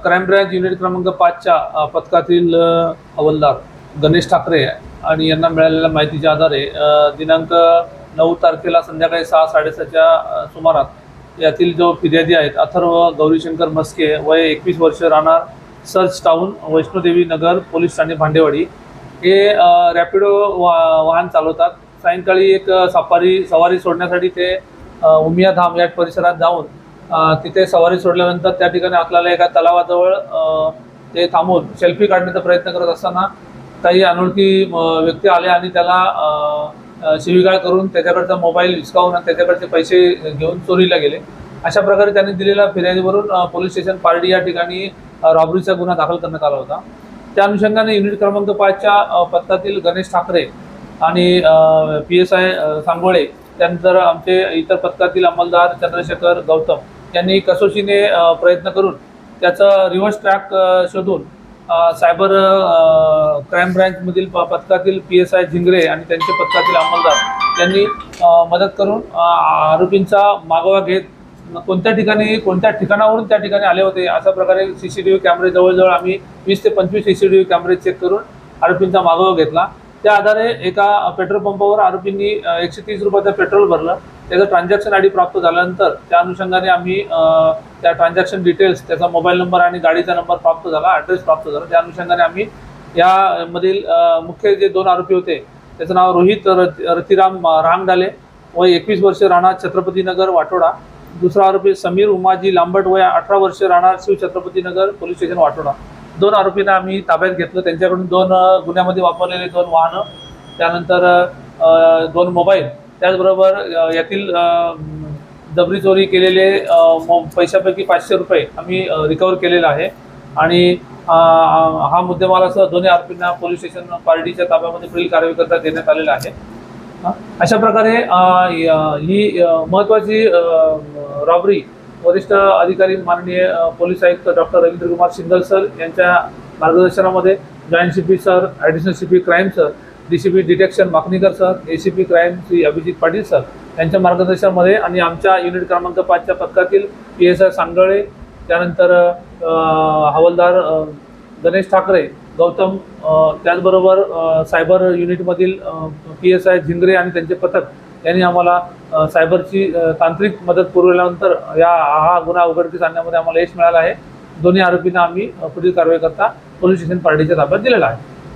Crime branch unit क्रमांक 5च्या पथकातील हवालदार गणेश ठाकरे आणि यांना मिळालेल्या माहितीच्या आधारे दिनांक 9 तारखेला संध्याकाळी 6:30च्या सुमारास यातील जो फिर्यादी आहेत अथर्व गौरीशंकर मस्के वय 21 वर्ष राहणार सर्च टाउन वैष्णोदेवी नगर पोलीस ठाणे भांडेवाडी हे रॅपिडो वाहन चालवतात। सायंकाळी एक सवारी सोडण्यासाठी ते उमिया धाम या परिसरात जाऊन तिथे सवारी सोडल्यानंतर त्या ठिकाणी असलेल्या एका तलावाजवळ ते थांबून सेल्फी काढण्याचा प्रयत्न करत असताना काही अनोळखी व्यक्ती आले आणि त्याला शिवीगाळ करून त्याच्याकडचा मोबाईल हिसकावून आणि त्याच्याकडचे पैसे घेऊन चोरीला गेले। अशा प्रकारे त्यांनी दिलेल्या फिर्यादीवरून पोलीस स्टेशन पारडी या ठिकाणी रॉबरीचा गुन्हा दाखल करण्यात आला होता। त्या अनुषंगाने युनिट क्रमांक 5च्या पथकातील गणेश ठाकरे आणि PSI सांगोळे त्यानंतर आमचे इतर पथकातील अंमलदार चंद्रशेखर गौतम यांनी कसोशीने प्रयत्न करून त्याचा रिव्हर्स ट्रॅक शोधून सायबर क्राईम ब्रँचमधील पथकातील PSI झिंगरे आणि त्यांचे पथकातील अंमलदार यांनी मदत करून आरोपींचा मागोवा घेत कोणत्या ठिकाणावरून त्या ठिकाणी आले होते अशा प्रकारे CCTV कॅमेरे जवळजवळ आम्ही 20 ते 25 CCTV कॅमेरे चेक करून आरोपींचा मागोवा घेतला। त्या आधारे एका पेट्रोल पंपावर आरोपींनी 130 रुपयाचं पेट्रोल भरलं। त्याचं ट्रान्झॅक्शन ID प्राप्त झाल्यानंतर त्या अनुषंगाने आम्ही त्या ट्रान्झॅक्शन डिटेल्स त्याचा मोबाईल नंबर आणि गाडीचा नंबर प्राप्त झाला, ॲड्रेस प्राप्त झाला। त्या अनुषंगाने आम्ही यामधील मुख्य जे 2 आरोपी होते त्याचं नाव रोहित रतिराम रांगडाले वय 21 वर्ष राहणार छत्रपतीनगर वाटोडा, दुसरा आरोपी समीर उमाजी लांबट वय 18 वर्ष राहणार शिव छत्रपतीनगर पोलीस स्टेशन वाटोडा। 2 आरोपींना आम्ही ताब्यात घेतलं। त्यांच्याकडून 2 गुन्ह्यामध्ये वापरलेले 2 वाहनं, त्यानंतर 2 मोबाईल, त्याचबरोबर यातील जबरी चोरी केलेले पैशापैकी 500 रुपये आम्ही रिकवर केलेला आहे आणि हा मुद्देमालासह दोन्ही आरोपींना पोलीस स्टेशन पारडीच्या ताब्यामध्ये पुढील कारवाईकरता देण्यात आलेला आहे। अशा प्रकारे ही महत्त्वाची रॉबरी वरिष्ठ अधिकारी माननीय पोलीस आयुक्त डॉक्टर रवींद्रकुमार सिंगल सर यांच्या मार्गदर्शनामध्ये joint CP sir, additional CP crime sir, DCP detection Makanikar sir, ACP crime Shri Abhijit Patil sir यांच्या मार्गदर्शनामध्ये आणि आमच्या युनिट क्रमांक 5च्या पथकातील PSI सांगळे, त्यानंतर हवालदार गणेश ठाकरे गौतम, त्याचबरोबर सायबर युनिटमधील PSI झिंगरे आणि त्यांचे पथक यांनी आम्हाला सायबरची तांत्रिक मदत पुरवल्यानंतर हा गुन्हा उघडकीस आणण्यामध्ये आम्हाला यश मिळालं आहे। दोन्ही आरोपींना आम्ही पुढील कारवाई करता पोलीस स्टेशन पारडीच्या ताब्यात दिलेला आहे।